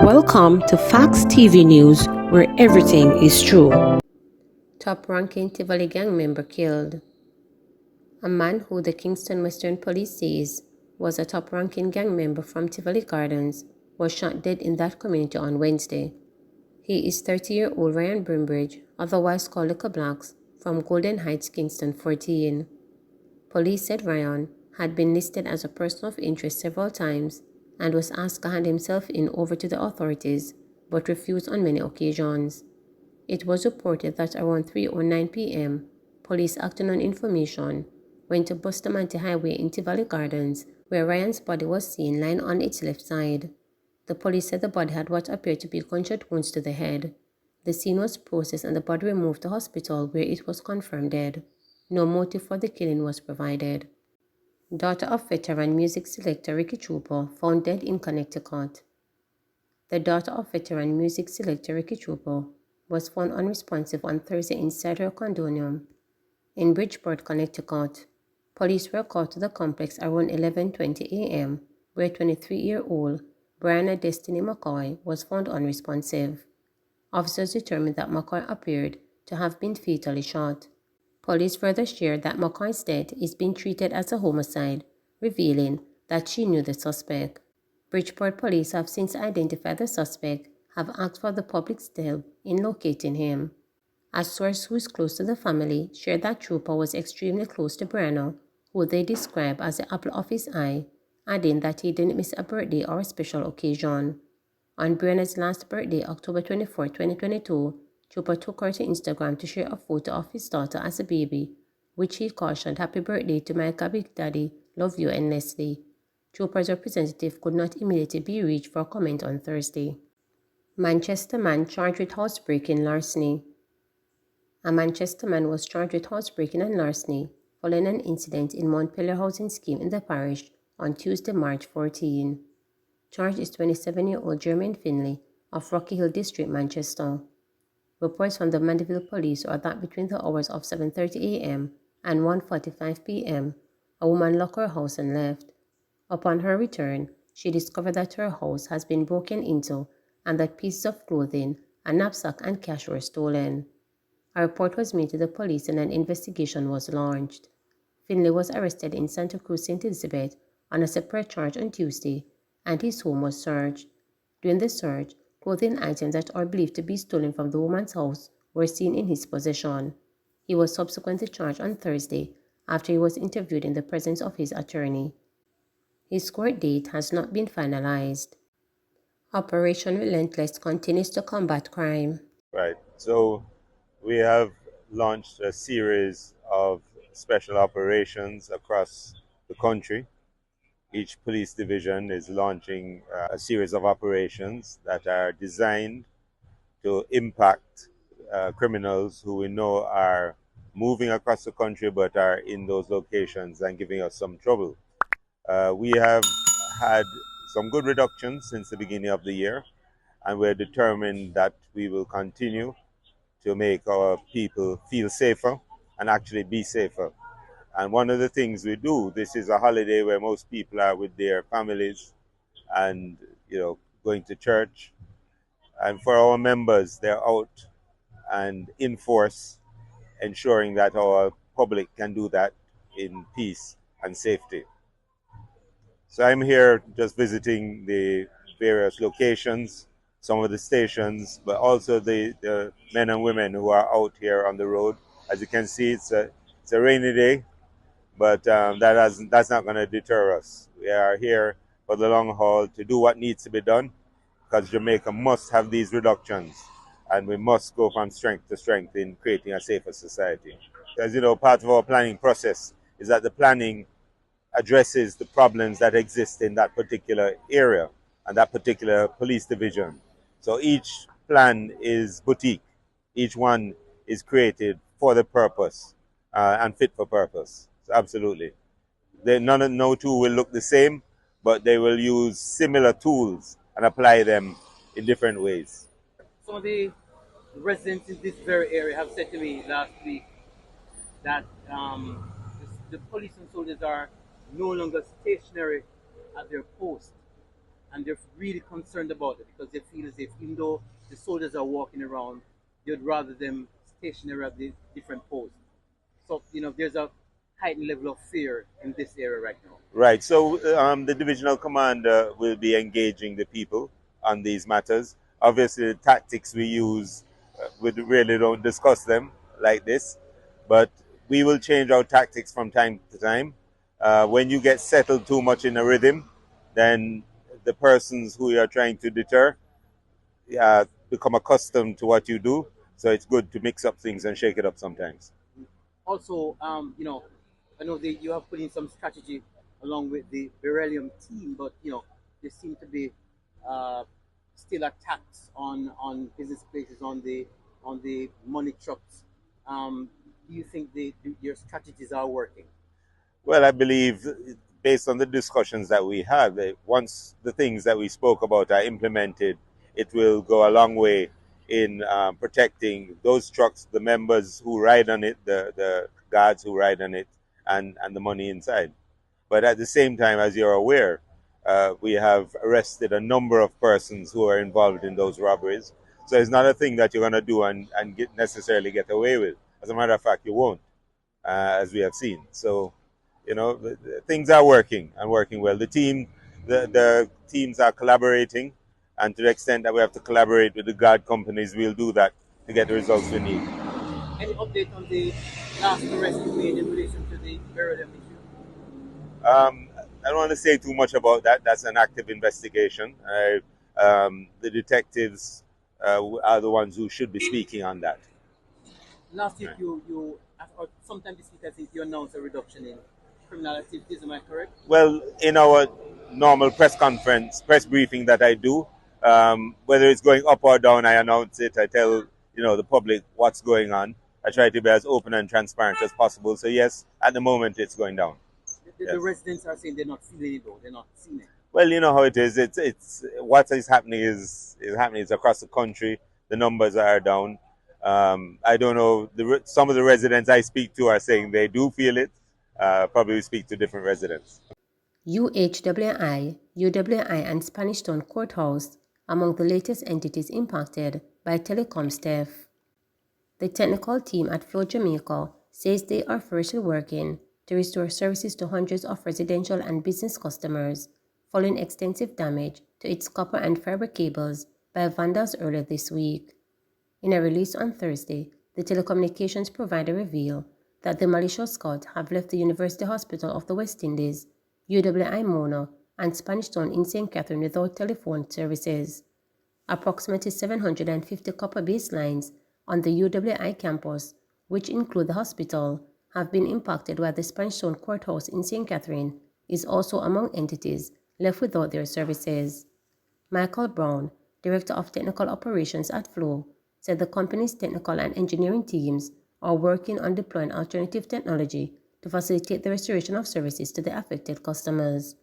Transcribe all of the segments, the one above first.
Welcome to Facts TV News, where everything is true. Top-ranking Tivoli gang member killed. A man who the Kingston Western Police says was a top-ranking gang member from Tivoli Gardens was shot dead in that community on Wednesday. He is 30-year-old Ryan Brimbridge, otherwise called Little Blacks, from Golden Heights, Kingston 14. Police said Ryan had been listed as a person of interest several times and was asked to hand himself in over to the authorities, but refused on many occasions. It was reported that around 3:09 p.m., police acting on information went to Bustamante Highway in Tivoli Gardens, where Ryan's body was seen lying on its left side. The police said the body had what appeared to be gunshot wounds to the head. The scene was processed and the body removed to hospital, where it was confirmed dead. No motive for the killing was provided. Daughter of veteran music selector Ricky Trooper found dead in Connecticut. The daughter of veteran music selector Ricky Trooper was found unresponsive on Thursday inside her condominium in Bridgeport, Connecticut. Police were called to the complex around 11:20 a.m., where 23-year-old Brianna Destiny McCoy was found unresponsive. Officers determined that McCoy appeared to have been fatally shot. Police further shared that McCoy's death is being treated as a homicide, revealing that she knew the suspect. Bridgeport police have since identified the suspect, have asked for the public's help in locating him. A source who is close to the family shared that Trooper was extremely close to Brianna, who they describe as the apple of his eye, adding that he didn't miss a birthday or a special occasion. On Brianna's last birthday, October 24, 2022, Trooper took her to Instagram to share a photo of his daughter as a baby, which he cautioned "Happy birthday to my Big Daddy, love you endlessly." Trooper's representative could not immediately be reached for comment on Thursday. Manchester man charged with housebreaking larceny. A Manchester man was charged with housebreaking and larceny following an incident in Montpelier housing scheme in the parish on Tuesday, March 14. Charged is 27-year-old Jermaine Finley of Rocky Hill District, Manchester. Reports from the Mandeville police are that between the hours of 7:30 a.m. and 1:45 p.m., a woman locked her house and left. Upon her return, she discovered that her house has been broken into and that pieces of clothing, a knapsack, and cash were stolen. A report was made to the police and an investigation was launched. Finley was arrested in Santa Cruz, St. Elizabeth on a separate charge on Tuesday, and his home was searched. During the search, clothing items that are believed to be stolen from the woman's house were seen in his possession. He was subsequently charged on Thursday after he was interviewed in the presence of his attorney. His court date has not been finalized. Operation Relentless continues to combat crime. Right. So we have launched a series of special operations across the country. Each police division is launching a series of operations that are designed to impact criminals who we know are moving across the country but are in those locations and giving us some trouble. We have had some good reductions since the beginning of the year, and we're determined that we will continue to make our people feel safer and actually be safer. And one of the things we do, this is a holiday where most people are with their families and, going to church. And for our members, they're out and in force, ensuring that our public can do that in peace and safety. So I'm here just visiting the various locations, some of the stations, but also the men and women who are out here on the road. As you can see, it's a rainy day, but that's not going to deter us. We are here for the long haul to do what needs to be done, because Jamaica must have these reductions, and we must go from strength to strength in creating a safer society. As you know, part of our planning process is that the planning addresses the problems that exist in that particular area and that particular police division. So each plan is boutique. Each one is created for the purpose and fit for purpose. So absolutely. No two will look the same, but they will use similar tools and apply them in different ways. Some of the residents in this very area have said to me last week that the police and soldiers are no longer stationary at their post, and they're really concerned about it because they feel as if even though the soldiers are walking around, they'd rather them stationary at the different posts. So there's a heightened level of fear in this area right now. Right. So the divisional commander will be engaging the people on these matters. Obviously, the tactics we use, we really don't discuss them like this, but we will change our tactics from time to time. When you get settled too much in a rhythm, then the persons who you are trying to deter become accustomed to what you do. So it's good to mix up things and shake it up sometimes. Also, I know you have put in some strategy along with the beryllium team, but there seem to be uh, still attacks on business places on the money trucks. Do you think your strategies are working? Well, I believe, based on the discussions that we had, that once the things that we spoke about are implemented, it will go a long way in protecting those trucks, the members who ride on it, the guards who ride on it, and the money inside. But at the same time, as you're aware, we have arrested a number of persons who are involved in those robberies. So it's not a thing that you're going to do and necessarily get away with. As a matter of fact, you won't, as we have seen. So, things are working and working well. The teams are collaborating, and to the extent that we have to collaborate with the guard companies, we'll do that to get the results we need. Any update on the last arrest you made in relation to the beryllium issue? I don't want to say too much about that. That's an active investigation. The detectives are the ones who should be speaking on that. Last week, or sometime this week, I think you announced a reduction in criminal activities. Am I correct? Well, in our normal press briefing that I do, whether it's going up or down, I announce it. I tell the public what's going on. I try to be as open and transparent as possible. So yes, at the moment it's going down. The residents are saying they're not feeling it though. They're not seeing it. Well, you know how it is. It's what is happening is happening. It's across the country. The numbers are down. I don't know. Some of the residents I speak to are saying they do feel it. Probably speak to different residents. UHWI, UWI, and Spanish Town Courthouse among the latest entities impacted by Telecom's theft. The technical team at Flow Jamaica says they are firstly working to restore services to hundreds of residential and business customers following extensive damage to its copper and fiber cables by vandals earlier this week. In a release on Thursday, the telecommunications provider revealed that the malicious scouts have left the University Hospital of the West Indies, UWI Mona, and Spanish Town in St. Catherine without telephone services. Approximately 750 copper baselines on the UWI campus, which include the hospital, have been impacted, while the Spanish Town Courthouse in St. Catherine is also among entities left without their services. Michael Brown, Director of Technical Operations at Flow, said the company's technical and engineering teams are working on deploying alternative technology to facilitate the restoration of services to the affected customers.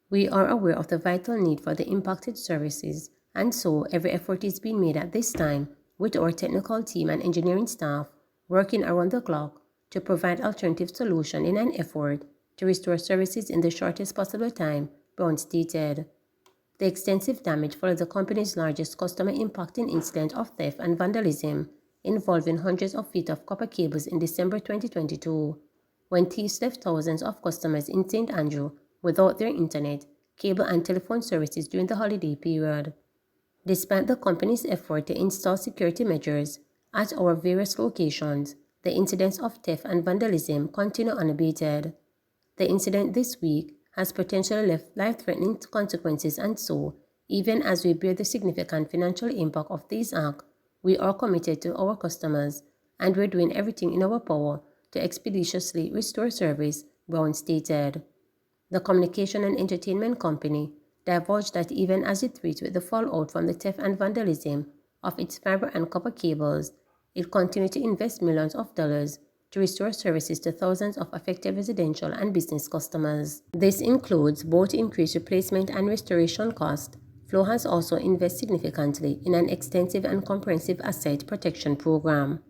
We are aware of the vital need for the impacted services, and so every effort is being made at this time with our technical team and engineering staff working around the clock to provide alternative solutions in an effort to restore services in the shortest possible time, Brown stated. The extensive damage followed the company's largest customer-impacting incident of theft and vandalism involving hundreds of feet of copper cables in December 2022, when thieves left thousands of customers in St. Andrew without their internet, cable, and telephone services during the holiday period. Despite the company's effort to install security measures at our various locations, the incidents of theft and vandalism continue unabated. The incident this week has potentially left life-threatening consequences, and so, even as we bear the significant financial impact of this act, we are committed to our customers, and we're doing everything in our power to expeditiously restore service, Brown stated. The communication and entertainment company divulged that even as it treats with the fallout from the theft and vandalism of its fiber and copper cables, it continued to invest millions of dollars to restore services to thousands of affected residential and business customers. This includes both increased replacement and restoration costs. Flow has also invested significantly in an extensive and comprehensive asset protection program.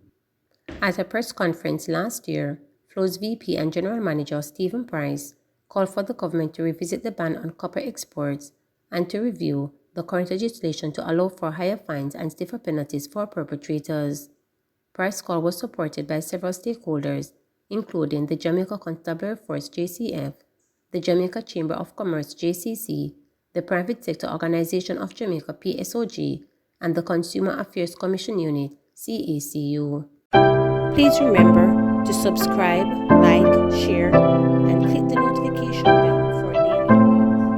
At a press conference last year, Flow's VP and General Manager Stephen Price called for the government to revisit the ban on copper exports and to review the current legislation to allow for higher fines and stiffer penalties for perpetrators. Price's call was supported by several stakeholders, including the Jamaica Constabulary Force JCF, the Jamaica Chamber of Commerce JCC, the Private Sector Organization of Jamaica PSOG, and the Consumer Affairs Commission Unit CACU. Please remember to subscribe, like, share, and click the notification bell.